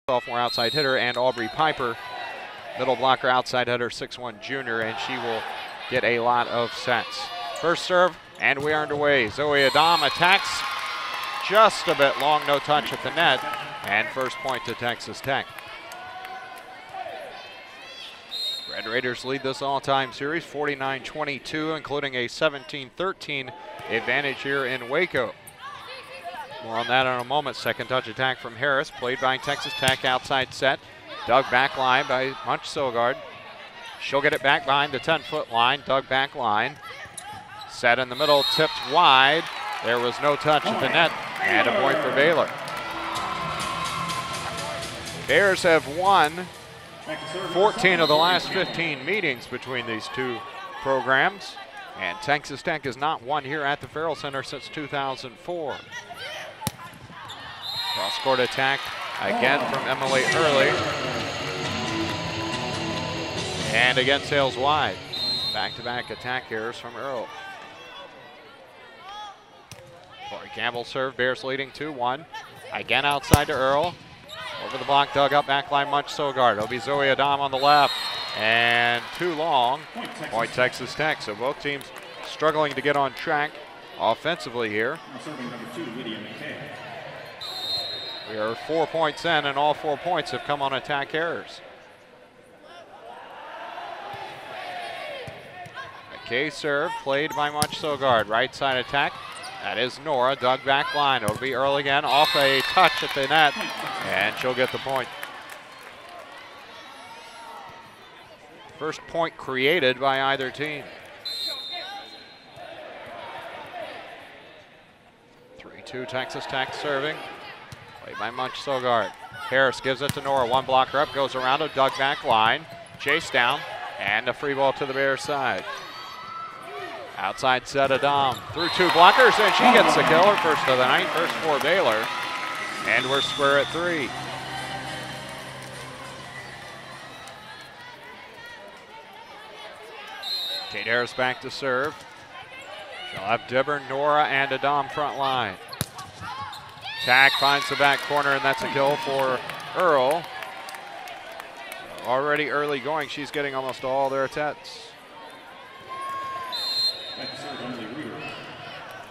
sophomore outside hitter, and Aubrey Piper, middle blocker outside hitter, 6'1" junior, and she will get a lot of sets. First serve, and we are underway. Zoe Adam attacks just a bit long, no touch at the net, and first point to Texas Tech. Red Raiders lead this all-time series 49-22, including a 17-13 advantage here in Waco. More on that in a moment. Second touch attack from Harris, played by Texas Tech, outside set. Dug back line by Munch Sogard. She'll get it back behind the 10-foot line. Dug back line. Set in the middle, tipped wide. There was no touch at the net, and a point for Baylor. Bears have won 14 of the last 15 meetings between these two programs, and Texas Tech has not won here at the Farrell Center since 2004. Cross-court attack again from Emily Early. And again sails wide. Back-to-back attack errors from Earl. Corey Campbell serve, Bears leading 2-1. Again outside to Earl. Over the block, dug up, backline Munch Sogard. It'll be Zoe Adam on the left. And too long. Point Texas Tech. So both teams struggling to get on track offensively here. We are 4 points in, and all 4 points have come on attack errors. McKay serve, played by Munch Sogard. Right side attack. That is Nora, dug back line. It'll be Earl again, off a touch at the net, and she'll get the point. First point created by either team. 3-2 Texas Tech serving. Played by Munch Sogard. Harris gives it to Nora. One blocker up, goes around a dug back line. Chase down, and a free ball to the Bears side. Outside set Adam through two blockers, and she gets the kill, her first of the night, first for Baylor. And we're square at 3. Kate Harris back to serve. She'll have Dibber, Nora, and Adam front line. Tack finds the back corner, and that's a kill for Earl. Already early going, she's getting almost all their attempts.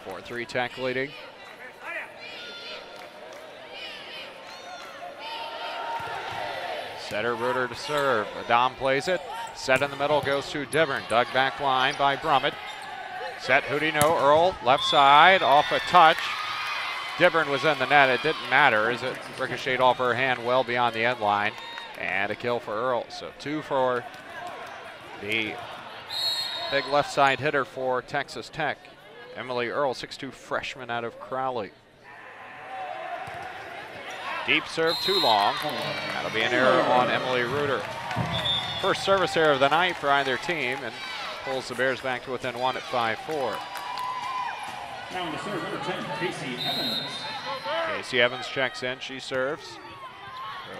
4-3 Tech leading. Setter Reuter to serve. Adam plays it. Set in the middle goes to Dibburn. Dug back line by Brummett. Set Houdino. Earl left side off a touch. Dibburn was in the net. It didn't matter as it ricocheted off her hand well beyond the end line. And a kill for Earl. So 2 for the big left side hitter for Texas Tech. Emily Earl, 6'2" freshman out of Crowley. Deep serve, too long. That'll be an error on Emily Reuter. First service error of the night for either team, and pulls the Bears back to within 1 at 5-4. Now on the serve, number 10, Casey Evans. Casey Evans checks in, she serves.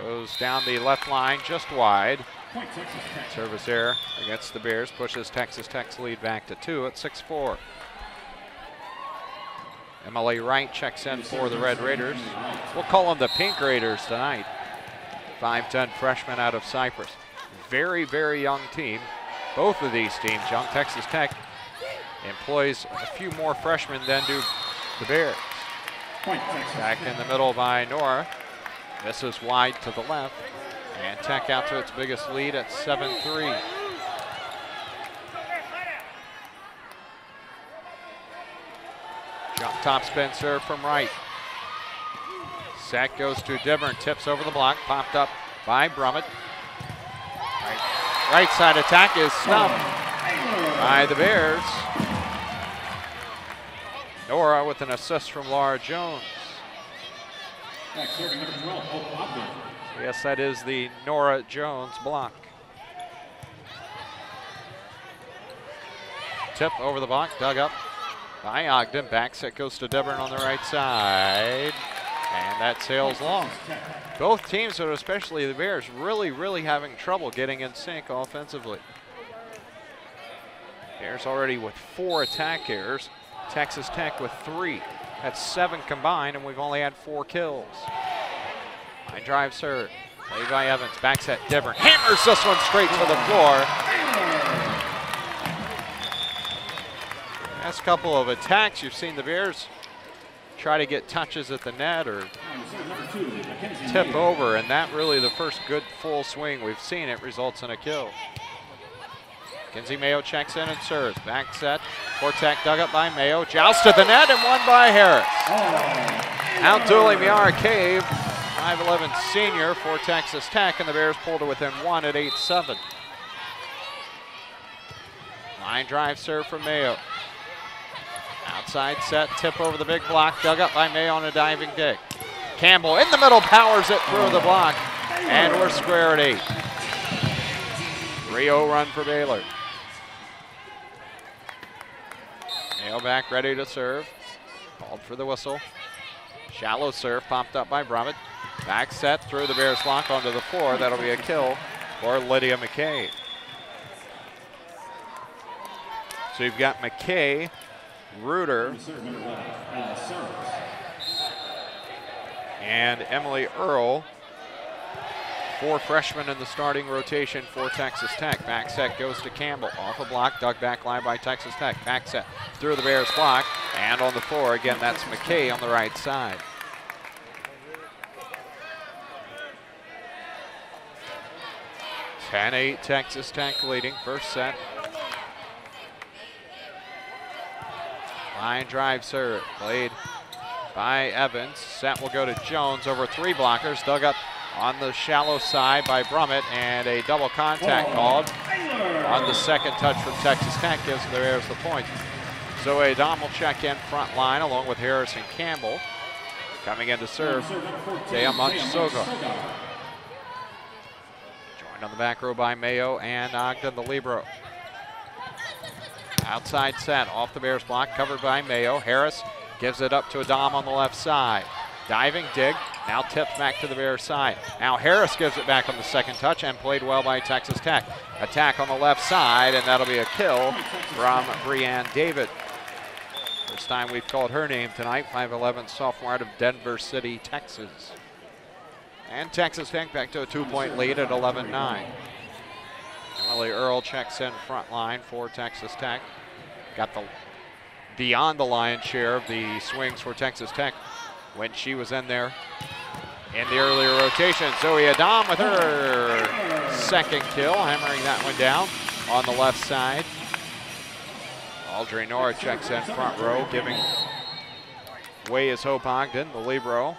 Goes down the left line, just wide. Point Texas Tech. Service error against the Bears, pushes Texas Tech's lead back to 2 at 6-4. Emily Wright checks in for the Red Raiders. We'll call them the Pink Raiders tonight. 5'10" freshman out of Cyprus. Very, very young team. Both of these teams, young Texas Tech, employs a few more freshmen than do the Bears. Back in the middle by Nora. Misses wide to the left. And Tech out to its biggest lead at 7-3. Jump top spin serve from Wright. Set goes to Dibburn, tips over the block, popped up by Brummett. Right side attack is stumped by the Bears. Nora with an assist from Laura Jones. Back serving number 12, Hope Ogden. Yes, that is the Nora Jones block. Tip over the block, dug up by Ogden. Back set goes to Dibburn on the right side. And that sails long. Both teams, but especially the Bears, really having trouble getting in sync offensively. Bears already with 4 attack errors. Texas Tech with 3. That's 7 combined, and we've only had 4 kills. Line drive serve. Played by Evans. Back set. Dibburn hammers this one straight to the floor. Last couple of attacks, you've seen the Bears try to get touches at the net or tip over, and that really the first good full swing we've seen. It results in a kill. Kinsey Mayo checks in and serves. Back set. Fortek dug up by Mayo. Joust to the net and won by Harris. Outdueling Miara Cave, 5'11" senior for Texas Tech, and the Bears pulled to within 1 at 8-7. Line drive serve from Mayo. Outside set, tip over the big block, dug up by Mayo on a diving dig. Campbell in the middle, powers it through the block, and we're square at 8. 3-0 run for Baylor. Mayo back ready to serve. Called for the whistle. Shallow serve popped up by Brummett. Back set through the Bears block onto the floor. That'll be a kill for Lydia McKay. So you've got McKay, Reuter, and Emily Earl. 4 freshmen in the starting rotation for Texas Tech. Back set goes to Campbell. Off a block, dug back line by Texas Tech. Back set through the Bears block, and on the floor again, that's McKay on the right side. (10-8) Texas Tech leading, first set. Line drive serve, played by Evans. Set will go to Jones over 3 blockers, dug up on the shallow side by Brummett, and a double contact called on the second touch from Texas Tech, gives the Bears the point. Zoe Dom will check in front line along with Harrison Campbell. Coming in to serve, Dea Munch-Sogar. Joined on the back row by Mayo and Ogden, the libero. Outside set, off the Bears block, covered by Mayo. Harris gives it up to Adam on the left side. Diving dig, now tips back to the Bears side. Now Harris gives it back on the second touch and played well by Texas Tech. Attack on the left side, and that'll be a kill from Breanne David. First time we've called her name tonight, 5'11" sophomore out of Denver City, Texas. And Texas Tech back to a 2-point lead at 11-9. Emily Earl checks in front line for Texas Tech. Got the beyond the lion's share of the swings for Texas Tech when she was in there in the earlier rotation. Zoe Adam with her second kill, hammering that one down on the left side. Audrey Nora checks in front row, giving way is Hope Ogden, the libero.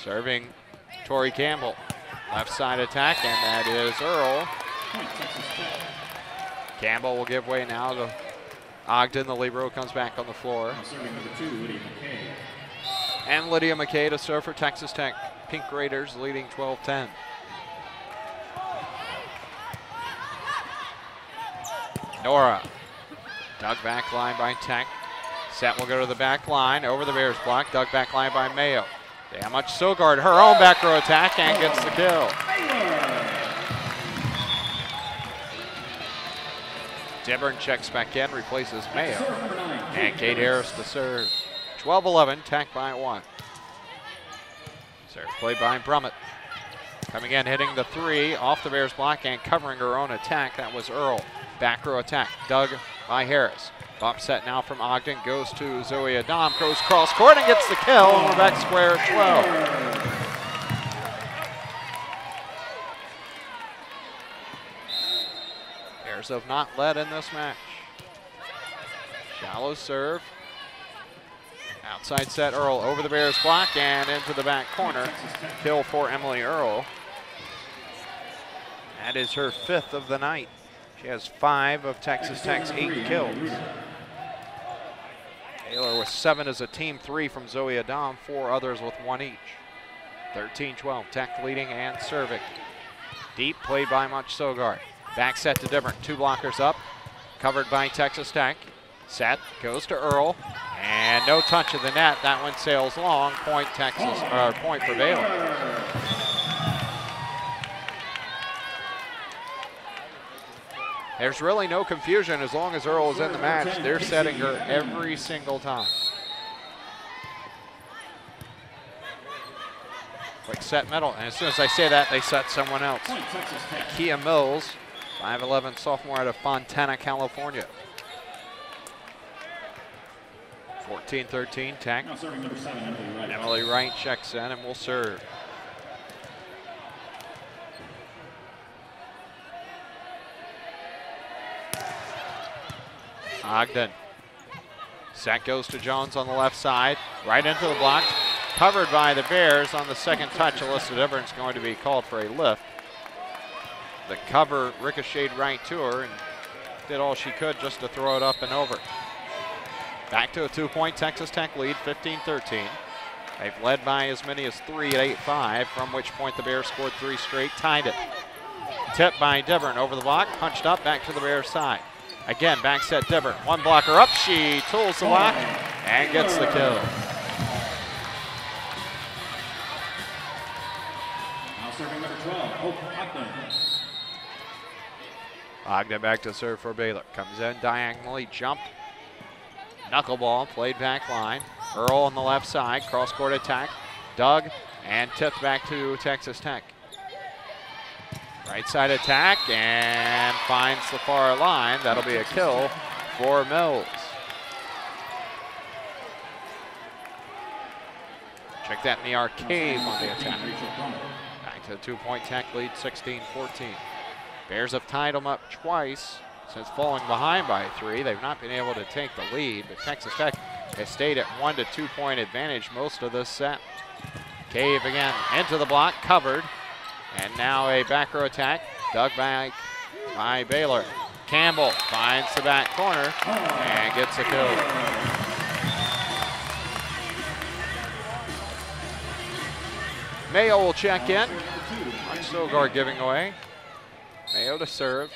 Serving Tori Campbell. Left side attack, and that is Earl. Campbell will give way now to Ogden. The libero comes back on the floor. And Lydia McKay to serve for Texas Tech. Pink Raiders leading 12-10. Nora, dug back line by Tech. Set will go to the back line, over the Bears block, dug back line by Mayo. Dea Munch-Sogar, her own back row attack, and gets the kill. Dibburn checks back in, replaces Mayo. And Kate Harris to serve. 12-11, Tech by 1. Serve played by Brummett. Coming in, hitting the 3, off the Bears block and covering her own attack. That was Earl. Back row attack, dug by Harris. Bump set now from Ogden, goes to Zoe Adam, goes cross court and gets the kill, and we're back square at 12. Bears have not led in this match. Shallow serve. Outside set, Earl over the Bears block and into the back corner. Kill for Emily Earl. That is her 5th of the night. She has 5 of Texas Tech's 8 kills. Baylor with 7 as a team, 3 from Zoe Adam, 4 others with 1 each. 13-12, Tech leading and serving. Deep, played by Munch-Sogar. Back set to Dibburn, 2 blockers up, covered by Texas Tech. Set, goes to Earl, and no touch of the net. That one sails long, point for Baylor. There's really no confusion as long as Earl is in the match. They're setting her every single time. set middle. And as soon as I say that, they set someone else. Point Texas Tech. Kia Mills, 5'11" sophomore out of Fontana, California. 14-13 Tech. Now serving number 7, Emily Wright. Emily Wright checks in and will serve. Ogden. Set goes to Jones on the left side. Right into the block. Covered by the Bears on the second touch. Alyssa Deverns going to be called for a lift. The cover ricocheted right to her and did all she could just to throw it up and over. Back to a 2-point Texas Tech lead, 15-13. They've led by as many as 3 at 8-5, from which point the Bears scored 3 straight, tied it. Tipped by Devern over the block, punched up, back to the Bears side. Again, back set Devern, one blocker up, she tools the block and gets the kill. Now serving number 12, Hope Ogden. Ogden back to serve for Baylor. Comes in diagonally, jump. Knuckleball, played back line. Earl on the left side, cross-court attack. Dug and tipped back to Texas Tech. Right side attack and finds the far line. That'll be a kill for Mills. Check that in the arcade on the attack. Back to the 2-point Tech lead, 16-14. Bears have tied them up twice since falling behind by 3. They've not been able to take the lead, but Texas Tech has stayed at 1 to 2-point advantage most of this set. Cave again into the block, covered. And now a back row attack, dug back by Baylor. Campbell finds the back corner and gets a kill. Mayo will check in. Mark Sogard giving away. Mayo to serve.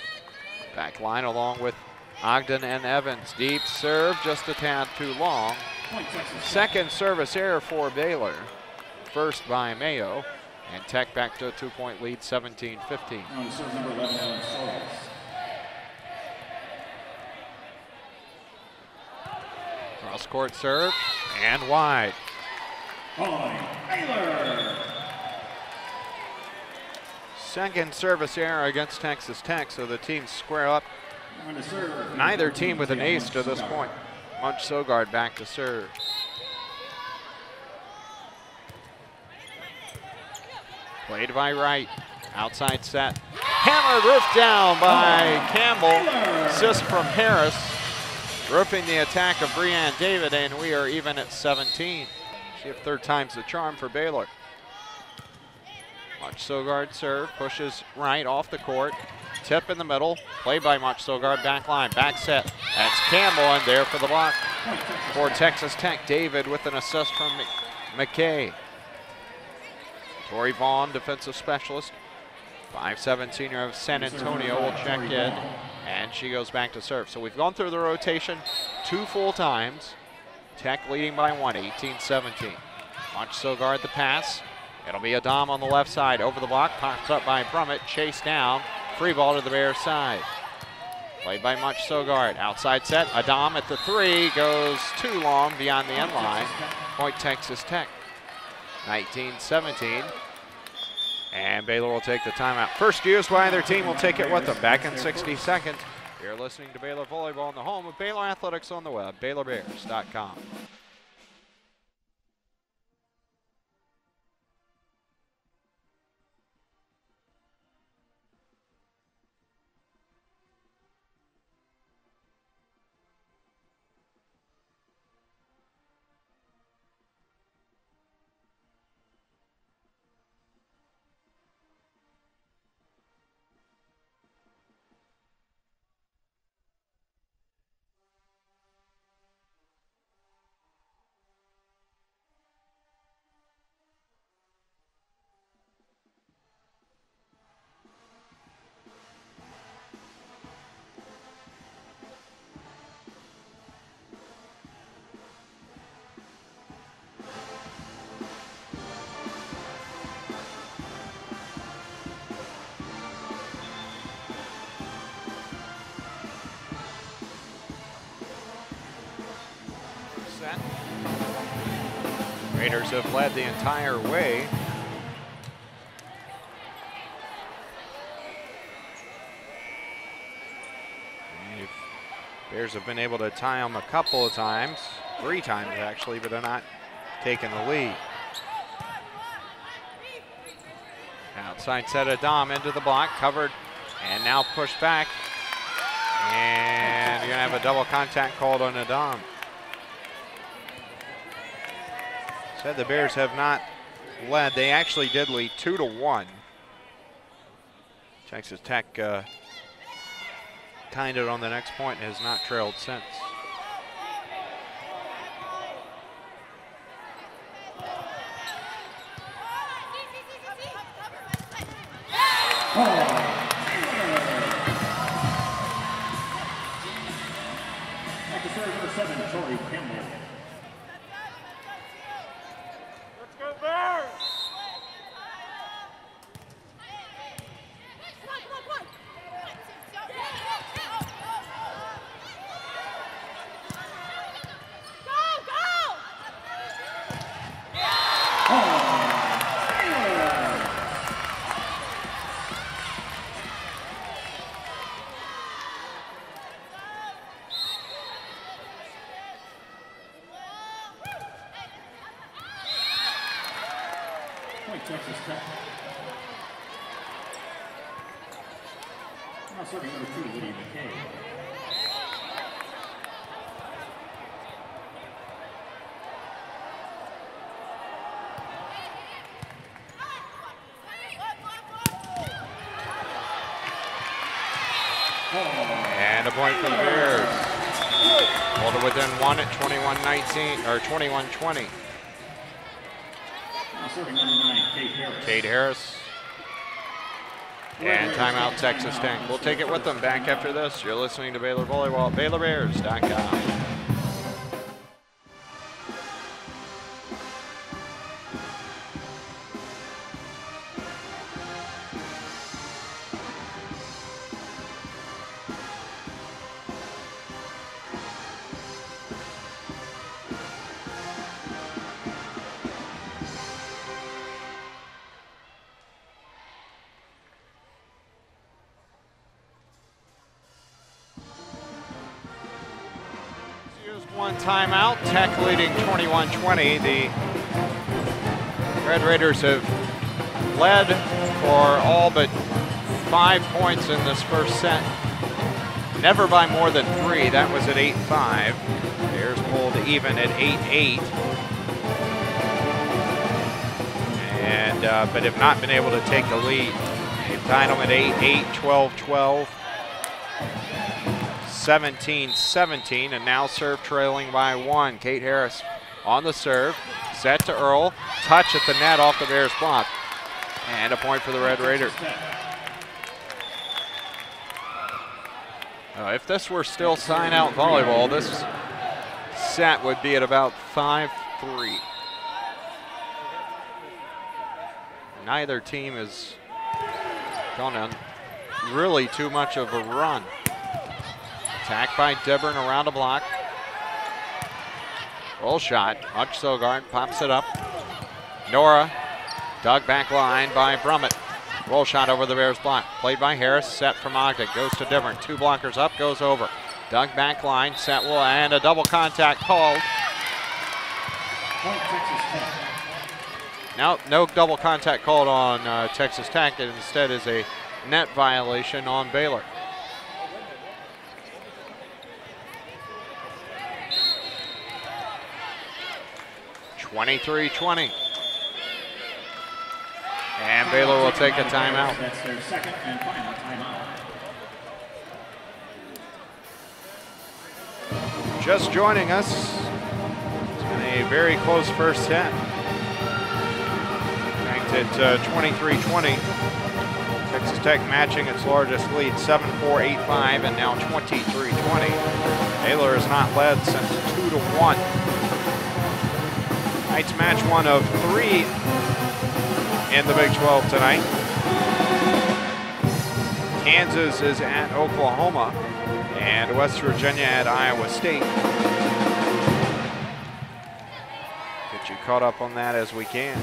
Back line along with Ogden and Evans. Deep serve, just a tad too long. Second service error for Baylor. First by Mayo. And Tech back to a 2-point lead, 17-15. On serve number 11, Ellen Soros. Cross court serve and wide. Point Baylor. Second service error against Texas Tech, so the teams square up. On to serve. Neither team with an ace to this point. Munch Sogard back to serve. Played by Wright. Outside set. Hammered roof down by Campbell. Assist from Harris. Roofing the attack of Breanne David, and we are even at 17. See if third time's the charm for Baylor. Munch Sogard serve, pushes Wright off the court. Tip in the middle, played by Munch Sogard, back line, back set. That's Campbell and there for the block. For Texas Tech, David with an assist from McKay. Tori Vaughn, defensive specialist. 5'7" senior of San Antonio will check in, and she goes back to serve. So we've gone through the rotation 2 full times. Tech leading by 1, 18-17. Munch Sogard the pass. It'll be Adam on the left side, over the block, popped up by Brummett, chased down, free ball to the Bears side. Played by Munch Sogard, outside set, Adam at the 3, goes too long beyond the end line. Point Texas Tech, 19-17. And Baylor will take the timeout. First used by either team will take it with them. Back in 60 seconds. You're listening to Baylor Volleyball in the home of Baylor Athletics on the web, BaylorBears.com. Raiders have led the entire way. Bears have been able to tie them a couple of times, 3 times actually, but they're not taking the lead. Outside set of Dom into the block, covered, and now pushed back. And you're gonna have a double contact called on Adam. Said the Bears have not led. They actually did lead 2-1. Texas Tech tied it on the next point and has not trailed since. At the serve, number 7, Tori Campbell. Let's go Bears! Point Texas Tech. Now serving number 2, Lydia McKay. And a point for the Bears. Pulled it within 1 at 21-19 or 21-20. Now serving number 9, Kate Harris. Kate Harris. And timeout Texas Tech. We'll take it with them back after this. You're listening to Baylor Volleyball at BaylorBears.com. One timeout, Tech leading 21-20. The Red Raiders have led for all but 5 points in this first set. Never by more than 3. That was at 8-5. Bears pulled even at 8-8. And but have not been able to take the lead. They've tied them at 8-8, 12-12. 17-17, and now serve trailing by 1. Kate Harris on the serve, set to Earl, touch at the net off the Bears block, and a point for the Red Raiders. If this were still sign-out volleyball, this set would be at about 5-3. Neither team has gone on really too much of a run. Attack by Debern around a block. Roll shot. Hutch Sogard pops it up. Nora dug back line by Brummett. Roll shot over the Bears block. Played by Harris. Set from Ogden. Goes to Debern. 2 blockers up. Goes over. Dug back line. Set will and a double contact called. Point Texas Tech. Now no double contact called on Texas Tech. It instead is a net violation on Baylor. 23-20. And Baylor will take a timeout. That's their second and final timeout. Just joining us, it's been a very close first set. Ranked at 23-20. Texas Tech matching its largest lead, 7-4, 8-5, and now 23-20. Baylor has not led since 2-1. Tonight's match 1 of 3 in the Big 12 tonight. Kansas is at Oklahoma and West Virginia at Iowa State. Get you caught up on that as we can.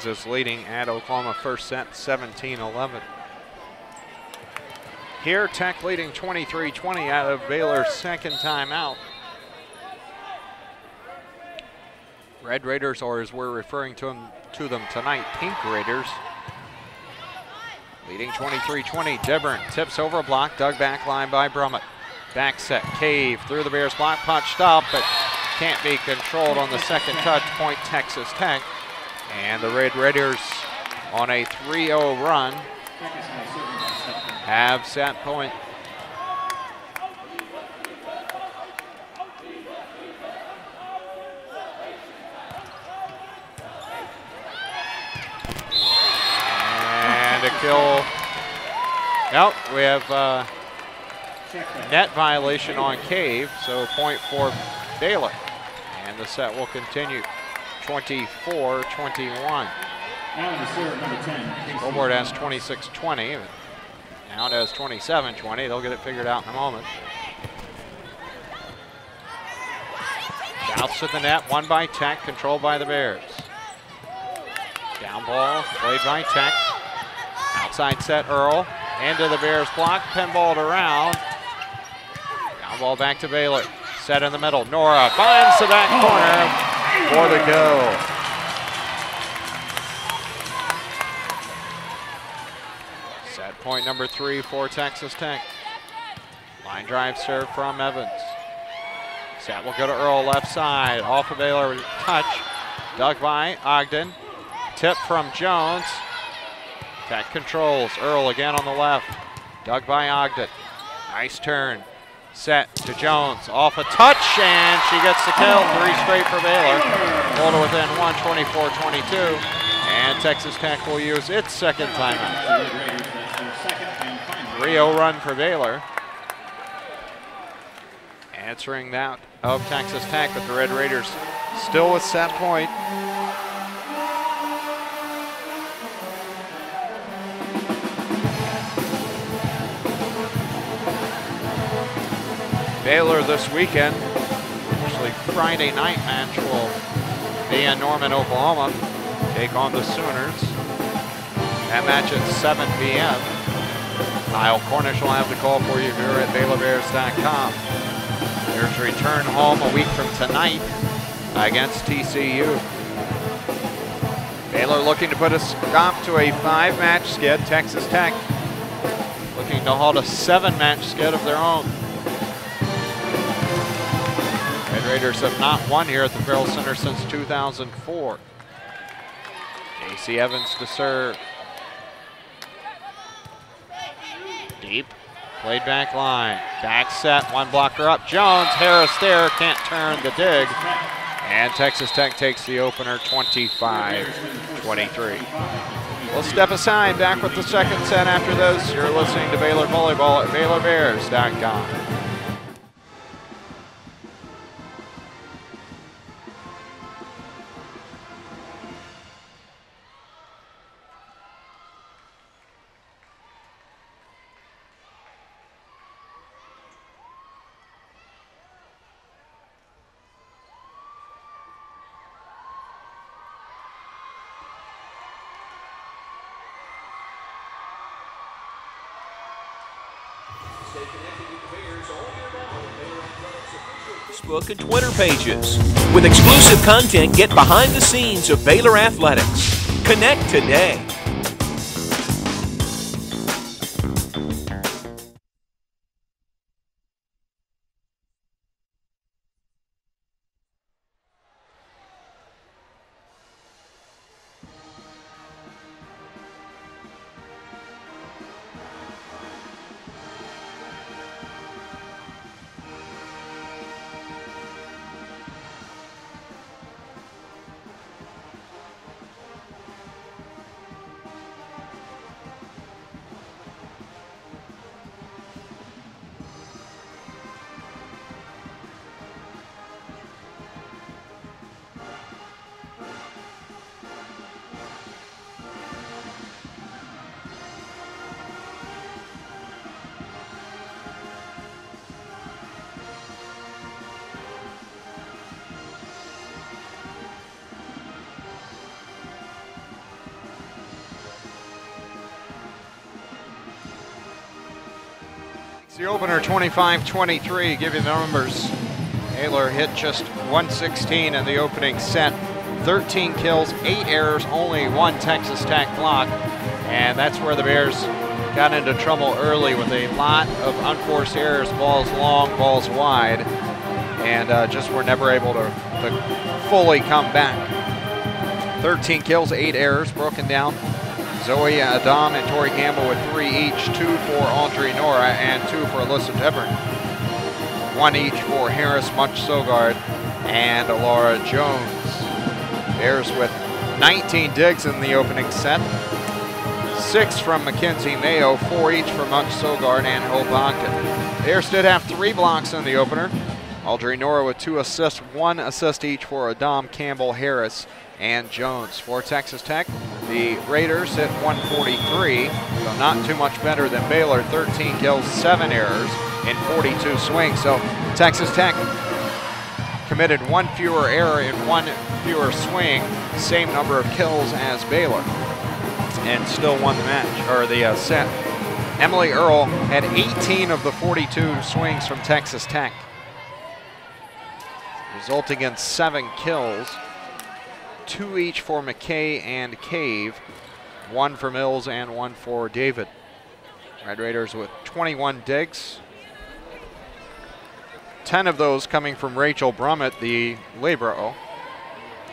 Kansas leading at Oklahoma first set 17-11. Here, Tech leading 23-20 out of Baylor's second timeout. Red Raiders, or as we're referring to them tonight, Pink Raiders, leading 23-20. Dibburn tips over a block, dug back line by Brummett. Back set, Cave through the Bears block, punched up, but can't be controlled on the second touch. Point Texas Tech. And the Red Raiders on a 3-0 run have set point. And a kill. Nope, we have net violation on Cave, so point for Baylor. And the set will continue. 24-21. Scoreboard has 26-20. Now it has 27-20. They'll get it figured out in a moment. Bounce to the net, won by Tech, controlled by the Bears. Down ball, played by Tech. Outside set, Earl. Into the Bears block, pinballed around. Down ball back to Baylor. Set in the middle, Nora finds the back corner for the go. Set point number 3 for Texas Tech. Line drive serve from Evans. Set will go to Earl, left side, off of Baylor, touch. Dug by Ogden. Tip from Jones. Tech controls, Earl again on the left. Dug by Ogden. Nice turn. Set to Jones, off a touch, and she gets the kill. 3 straight for Baylor. Pulled to within 1, 24-22. And Texas Tech will use its second timeout. 3-0 run for Baylor. Answering that of Texas Tech, but the Red Raiders still with set point. Baylor this weekend, actually Friday night match, will be in Norman, Oklahoma, take on the Sooners. That match at 7 p.m. Kyle Cornish will have the call for you here at BaylorBears.com. There's return home a week from tonight against TCU. Baylor looking to put a stop to a 5-match skid. Texas Tech looking to halt a 7-match skid of their own. Red Raiders have not won here at the Ferrell Center since 2004. J.C. Evans to serve. Deep, played back line. Back set, one blocker up. Jones, Harris there, can't turn the dig. And Texas Tech takes the opener 25-23. We'll step aside, back with the second set after this. You're listening to Baylor Volleyball at BaylorBears.com. Facebook and Twitter pages. With exclusive content, get behind the scenes of Baylor Athletics. Connect today. It's the opener 25-23. Give you the numbers. Baylor hit just 116 in the opening set. 13 kills, 8 errors, only 1 Texas Tech block. And that's where the Bears got into trouble early with a lot of unforced errors, balls long, balls wide, and just were never able to fully come back. 13 kills, 8 errors, broken down. Zoe Adam and Tori Campbell with 3 each, 2 for Audrey Nora and 2 for Alyssa Devern. 1 each for Harris Munch Sogard and Laura Jones. Bears with 19 digs in the opening set. 6 from Mackenzie Mayo, 4 each for Munch Sogard and Hope Ogden. Bears did have 3 blocks in the opener. Audrey Nora with 2 assists, 1 assist each for Adam, Campbell, Harris, and Jones. For Texas Tech, the Raiders hit 143, so not too much better than Baylor. 13 kills, 7 errors in 42 swings. So Texas Tech committed 1 fewer error in 1 fewer swing, same number of kills as Baylor, and still won the match, or the set. Emily Earl had 18 of the 42 swings from Texas Tech, resulting in 7 kills. 2 each for McKay and Cave, 1 for Mills and 1 for David. Red Raiders with 21 digs. 10 of those coming from Rachel Brummett, the libero,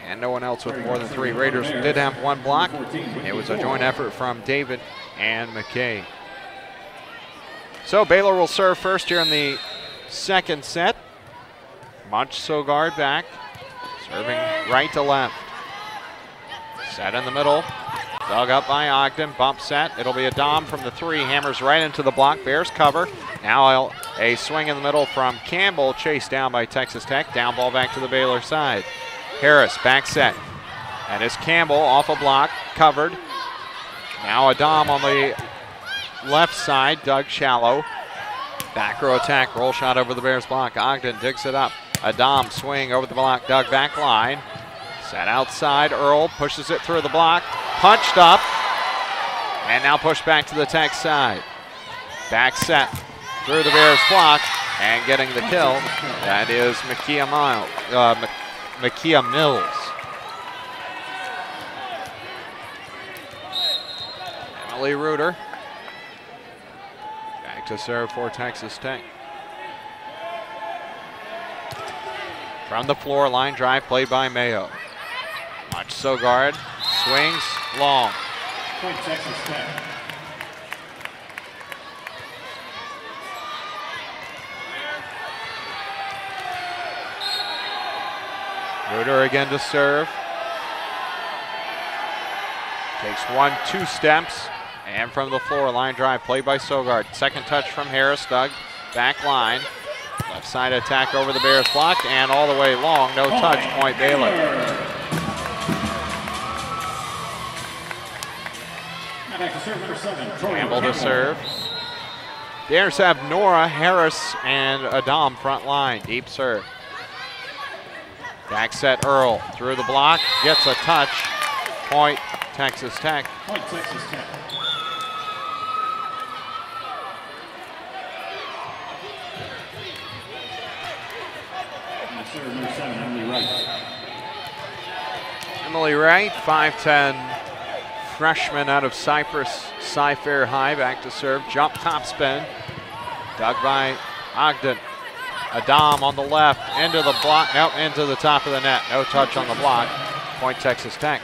and no one else with more than 3. Raiders did have 1 block. It was a joint effort from David and McKay. So Baylor will serve first here in the second set. Munch Sogard back, serving right to left. Set in the middle, dug up by Ogden, bump set. It'll be a Dom from the 3, hammers right into the block. Bears cover. Now a swing in the middle from Campbell, chased down by Texas Tech. Down ball back to the Baylor side. Harris back set. That is Campbell off a block, covered. Now a Dom on the left side, dug shallow. Back row attack, roll shot over the Bears block. Ogden digs it up. A Dom swing over the block, dug back line. Set outside, Earl pushes it through the block, punched up, and now pushed back to the Tech side. Back set through the Bears block, and getting the kill, that is Makia Mills. Emily Reuter, back to serve for Texas Tech. From the floor, line drive played by Mayo. Munch Sogard swings long. Point Texas Tech. Reuter again to serve. Takes 1-2 steps, and from the floor, line drive played by Sogard. Second touch from Harris, dug back line. Left side attack over the Bears block, and all the way long, no touch, point Baylor. Campbell to serve. Bears have Nora, Harris, and Adam front line. Deep serve. Back set Earl through the block, gets a touch. Point Texas Tech. Point Texas Tech. Number 7, Emily Wright. Emily Wright, 5'10", freshman out of Cypress, Cy-Fair High, back to serve. Jump topspin, dug by Ogden. Adam on the left, into the block, out into the top of the net. No touch on the block. Point Texas Tech.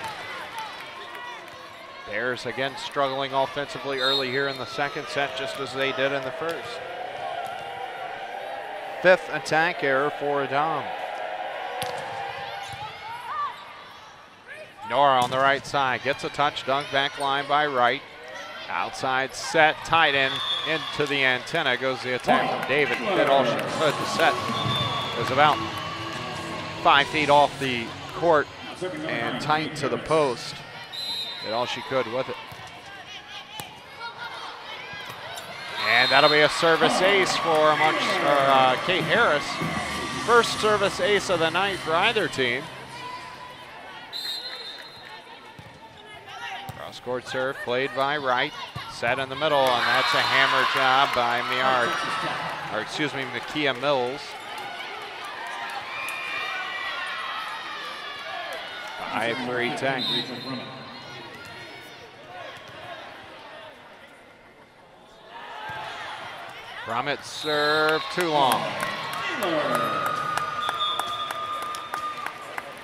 Bears again struggling offensively early here in the second set, just as they did in the first. 5th attack error for Adam. Nora on the right side, gets a touch, dunk back line by Wright. Outside set, tight end, into the antenna goes the attack from David. Did all she could. The set was about 5 feet off the court and tight to the post. Did all she could with it. And that'll be a service ace for Kate Harris. First service ace of the night for either team. Cross-court serve played by Wright. Set in the middle, and that's a hammer job by Makia Mills. 5-3 Tech. Grummet serve too long.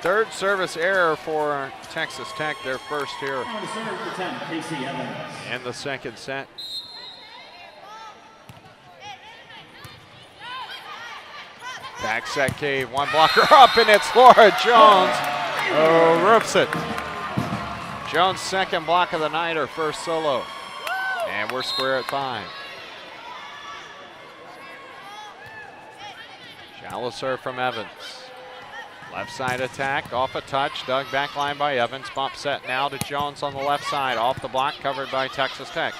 Third service error for Texas Tech, their first here in the second set. Back set Cave, one blocker up, and it's Laura Jones. Oh, rips it. Jones' second block of the night, her first solo. And we're square at 5. Shallow serve from Evans. Left side attack, off a touch, dug back line by Evans. Bump set now to Jones on the left side, off the block, covered by Texas Tech.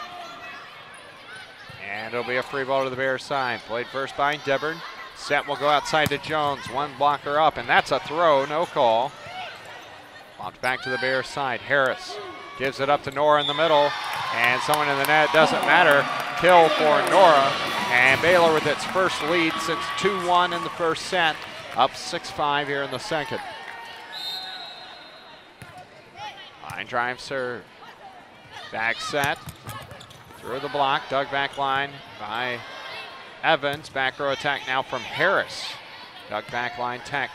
And it'll be a free ball to the Bears side. Played first by Deburn. Set will go outside to Jones, one blocker up, and that's a throw, no call. Bumped back to the Bears side. Harris gives it up to Nora in the middle, and someone in the net, doesn't matter. Kill for Nora, and Baylor with its first lead since 2-1 in the first set, up 6-5 here in the second. Line drive serve. Back set, through the block, dug back line by Evans. Back row attack now from Harris. Dug back line Tech.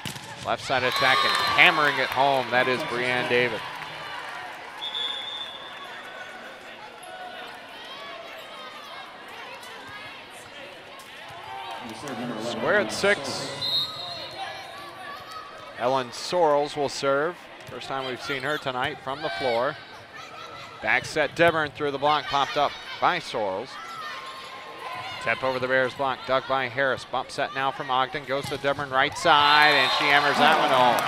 Left side attack and hammering it home. That is Breanne David. Square at 6. Ellen Sorrells will serve. First time we've seen her tonight from the floor. Back set Deburn through the block, popped up by Sorrells. Tip over the Bears block, dug by Harris. Bump set now from Ogden, goes to Deburn right side, and she hammers that one home.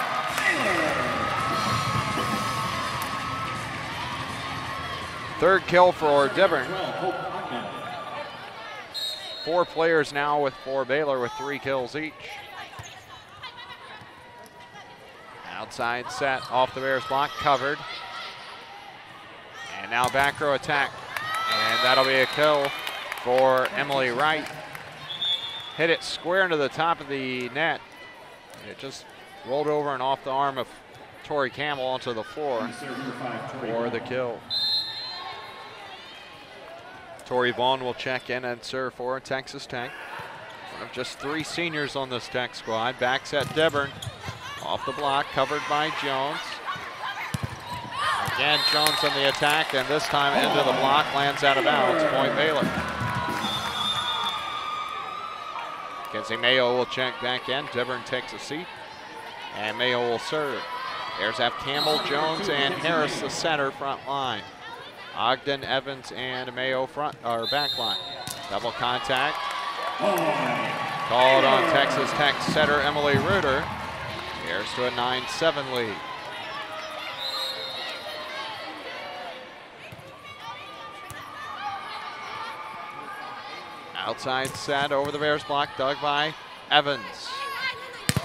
Third kill for Deburn. 4 players now for Baylor with 3 kills each. Outside set off the Bears block, covered. And now back row attack, and that'll be a kill for Emily Wright. Hit it square into the top of the net. It just rolled over and off the arm of Tori Campbell onto the floor for the kill. Tori Vaughn will check in and serve for Texas Tech. One of just 3 seniors on this Tech squad. Back set Deburn. Off the block, covered by Jones. Again, Jones on the attack, and this time into the block, lands out of bounds. Point Baylor. Kenzie Mayo will check back in. Deburn takes a seat, and Mayo will serve. There's F. Campbell, Jones, and Harris, the center front line. Ogden, Evans, and Mayo front or back line. Double contact. Called on Texas Tech setter Emily Reuter. Here's to a 9-7 lead. Outside set over the Bears block, dug by Evans.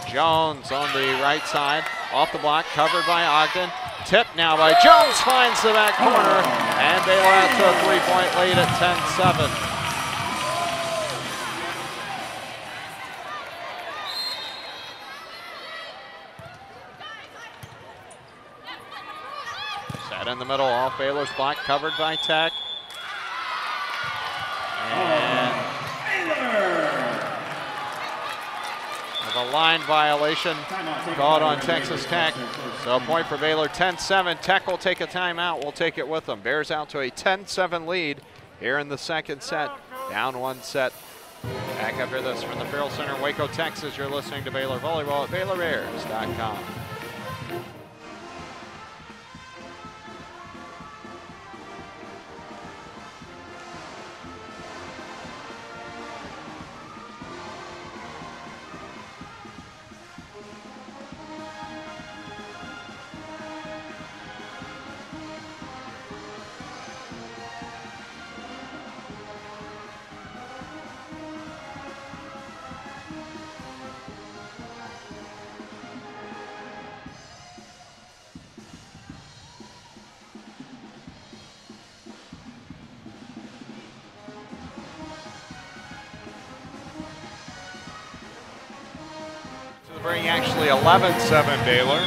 Jones on the right side, off the block, covered by Ogden. Tip now by Jones, finds the back corner, and Baylor out to a 3-point lead at 10-7. Set in the middle, off Baylor's block, covered by Tech. And a line violation called on Texas Tech. So a point for Baylor, 10-7. Tech will take a timeout. We'll take it with them. Bears out to a 10-7 lead here in the second set. Down 1 set. Back after this from the Farrell Center, Waco, Texas. You're listening to Baylor Volleyball at BaylorBears.com. bring actually 11-7 Baylor.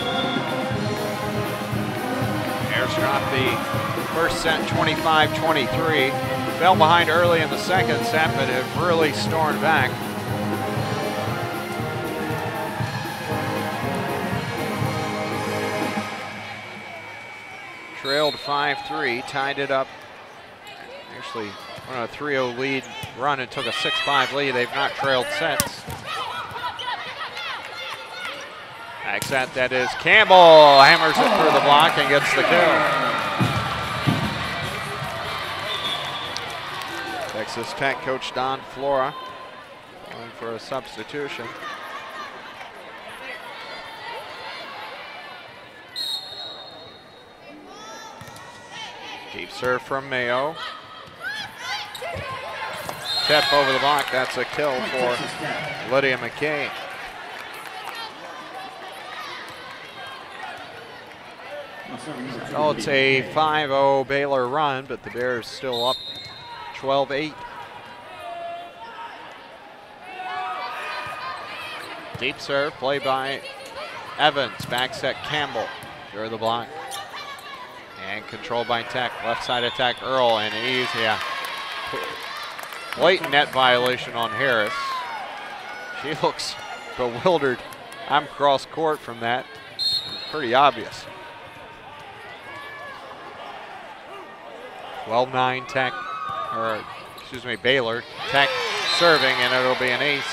Bears dropped the first set 25-23. Fell behind early in the second set, but have really stormed back. Trailed 5-3, tied it up. Actually went on a 3-0 lead run and took a 6-5 lead. They've not trailed since. Back set, that is Campbell. Hammers it through the block and gets the kill. Texas Tech coach Don Flora going for a substitution. Deep serve from Mayo. Tip over the block, that's a kill for Lydia McKay. Oh, it's a 5-0 Baylor run, but the Bears still up 12-8. Deep serve, play by Evans, back set Campbell, through the block. And controlled by Tech, left side attack Earl, and he's, blatant net violation on Harris. She looks bewildered. I'm cross court from that. Pretty obvious. 12-9 Tech, or excuse me, Baylor. Tech serving, and it'll be an ace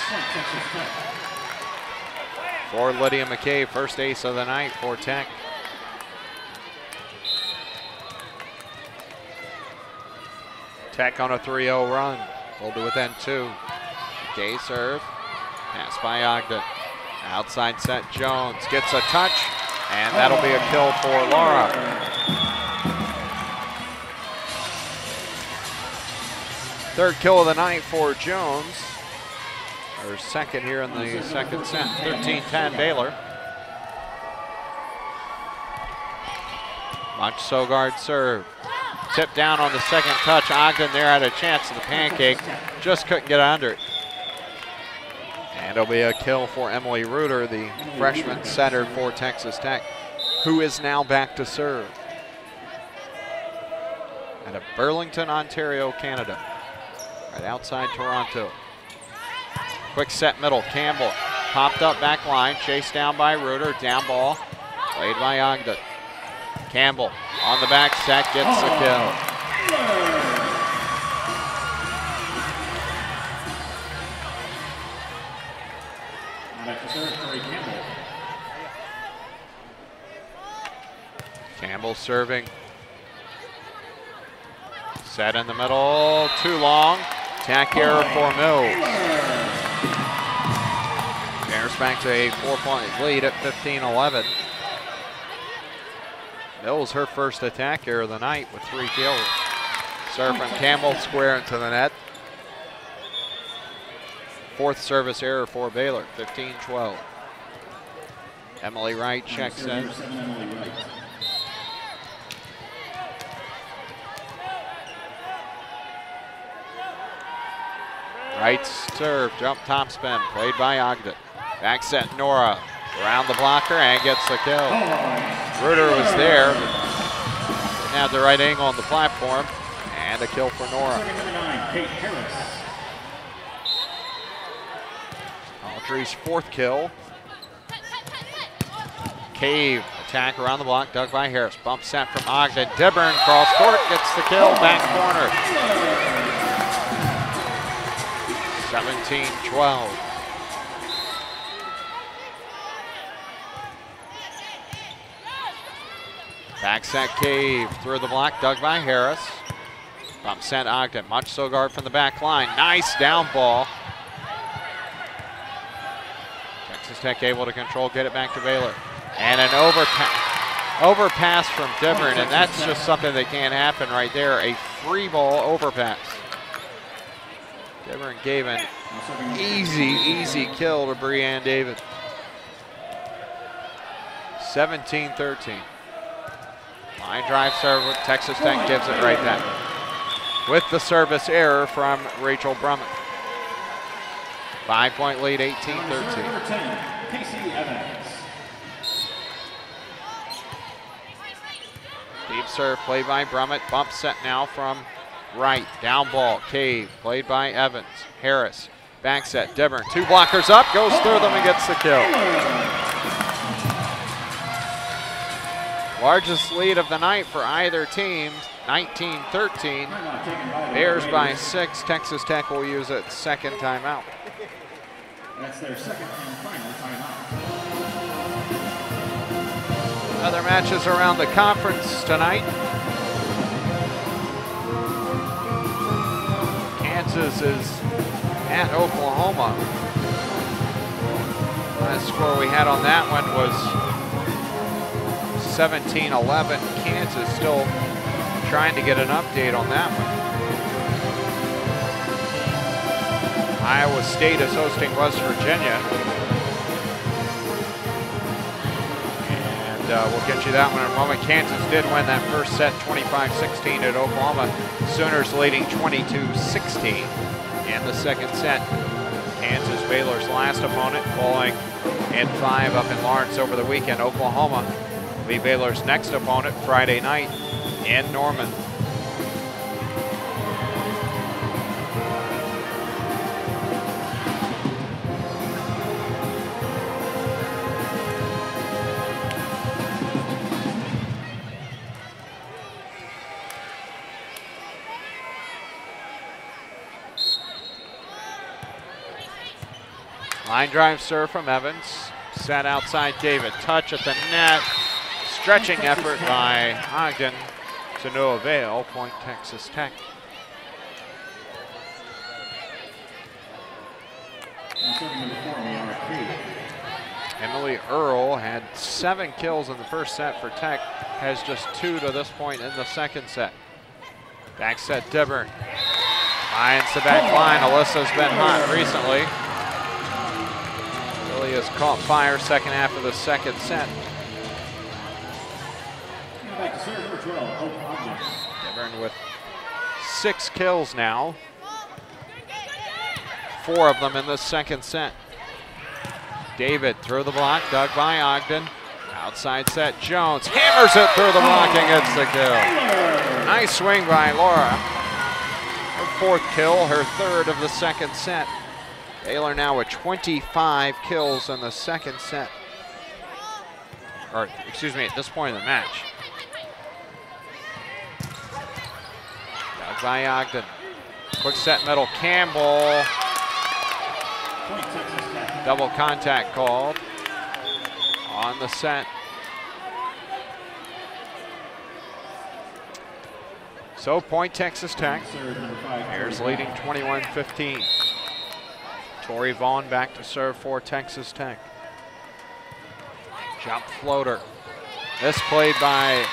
for Lydia McKay. First ace of the night for Tech. Tech on a 3-0 run. Pulled to within 2. McKay serve. Pass by Ogden. Outside set Jones. Gets a touch. And that'll be a kill for Laura. Third kill of the night for Jones. Her second here in the second set. 13-10 Baylor. Mach Sogard serve. Tip down on the second touch. Ogden there had a chance in the pancake. Just couldn't get under it. And it'll be a kill for Emily Reuter, the freshman setter for Texas Tech, who is now back to serve. Out of Burlington, Ontario, Canada. Right outside Toronto. Quick set middle, Campbell. Popped up back line, chased down by Reuter. Down ball, played by Ogden. Campbell on the back set, gets the kill. Campbell serving. Set in the middle, too long. Tack error for Mills. Bears back to a 4-point lead at 15-11. Mills, her first attack error of the night with 3 kills. Serve from Campbell, square into the net. Fourth service error for Baylor, 15-12. Emily Wright checks in. Wright's serve, jump topspin, played by Ogden. Back set Nora, around the blocker and gets the kill. Reuter was there, but didn't have the right angle on the platform, and a kill for Nora. Audrey's 4th kill. Cave, attack around the block, dug by Harris. Bump set from Ogden. Dibburn cross court, gets the kill, back corner. 17-12. Back set Cave, through the block, dug by Harris. Bump set Ogden, Mach Sogard from the back line. Nice down ball. Texas Tech able to control, get it back to Baylor. And an overpass from Dibburn, and that's just something that can't happen right there. A free ball overpass. Dibburn gave an easy kill to Breanne David. 17-13. Line drive serve, Texas Tech gives it right back. With the service error from Rachel Brumman. 5-point lead, Now on the serve, 18-13. number 10, Casey Evans. Deep serve played by Brummett. Bump set now from right. Down ball, Cave, played by Evans. Harris, back set, Dibburn. 2 blockers up, goes through them and gets the kill. Largest lead of the night for either team, 19-13. Timeout taken by the Bears by Raiders. 6. Texas Tech will use its second timeout. That's their second and final timeout. Other matches around the conference tonight. Kansas is at Oklahoma. Last score we had on that one was 17-11. Kansas still trying to get an update on that one. Iowa State is hosting West Virginia. And we'll get you that one in a moment. Kansas did win that first set 25-16 at Oklahoma. Sooners leading 22-16 in the second set. Kansas, Baylor's last opponent, falling in 5 up in Lawrence over the weekend. Oklahoma will be Baylor's next opponent Friday night in Norman. Line drive serve from Evans. Set outside David. Touch at the net. Stretching effort by Ogden to no avail. Point Texas Tech. Now serving number 4, Miara Creed. Emily Earl had 7 kills in the first set for Tech. Has just 2 to this point in the second set. Back set Dibburn. Finds the back line. Alyssa's been hot recently. Really has caught fire second half of the second set. Now back to serve number 12, Hope Ogden. Dibburn with 6 kills now. 4 of them in the second set. David through the block, dug by Ogden. Outside set, Jones hammers it through the block and gets the kill. Nice swing by Laura. Her 4th kill, her 3rd of the second set. Baylor now with 25 kills in the second set. Or, excuse me, at this point in the match. Dug by Ogden. Quick set middle, Campbell. Point Texas Tech. Double contact called on the set. So point Texas Tech. Serve number 5, Bears leading 21-15. Tori Vaughn back to serve for Texas Tech. Jump floater. This played by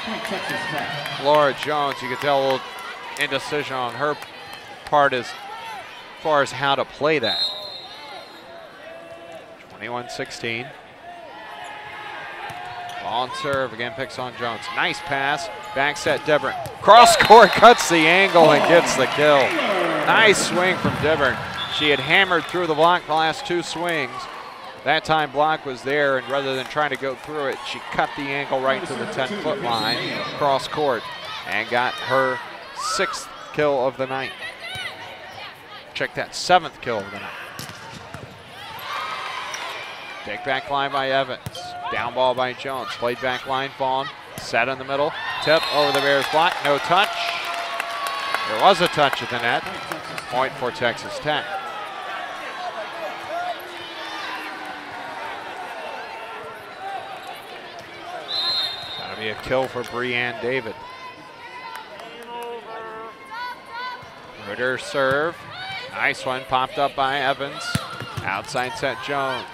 Point Texas Tech. Laura Jones. You could tell a little indecision on her part as far as how to play that. 21-16. On serve, again picks on Jones. Nice pass, back set Dibburn. Cross court, cuts the angle and gets the kill. Nice swing from Dibburn. She had hammered through the block the last 2 swings. That time block was there, and rather than trying to go through it, she cut the angle right to the 10-foot line, cross court, and got her 6th kill of the night. Check that, 7th kill of the night. Take back line by Evans. Down ball by Jones. Played back line, Vaughn. Set in the middle. Tip over the Bears block. No touch. There was a touch at the net. Point for Texas Tech. That'll be a kill for Breanne David. Ritter serve. Nice one. Popped up by Evans. Outside set Jones.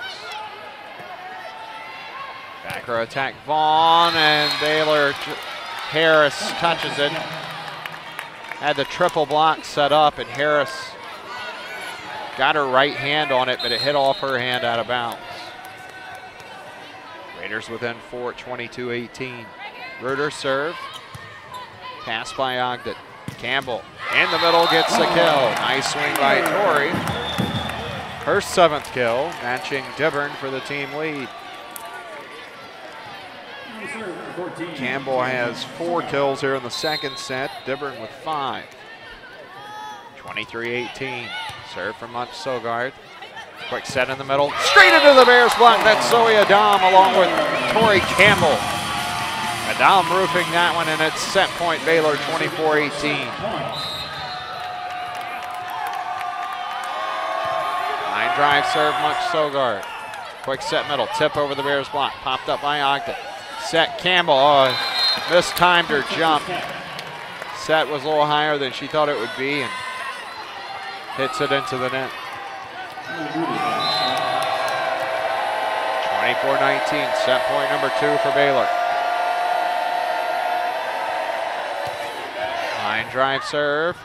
Back row attack, Vaughn, and Baylor. Harris touches it. Had the triple block set up, and Harris got her right hand on it, but it hit off her hand out of bounds. Raiders within 4 at 22-18. Ruder serve. Pass by Ogden. Campbell in the middle gets the kill. Nice swing by Tori. her 7th kill, matching Dibburn for the team lead. Campbell has 4 kills here in the second set. Dibburn with 5. 23-18. Serve from Munch Sogard. Quick set in the middle. Straight into the Bears block. That's Zoe Adam along with Tori Campbell. Adam roofing that one, and it's set point Baylor 24-18. Line drive serve Munch Sogard. Quick set middle. Tip over the Bears block. Popped up by Ogden. Set Campbell. Oh, mistimed her jump. Set was a little higher than she thought it would be and hits it into the net. 24-19, set point number 2 for Baylor. Line drive serve.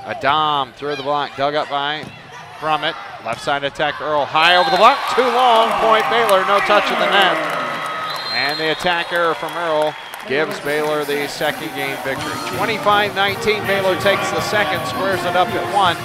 Adam through the block, dug up by Brummett. Left side attack, Earl high over the block, too long, point Baylor, no touch in the net. And the attack error from Earl gives Baylor the second game victory. 25-19, Baylor takes the second, squares it up at 1.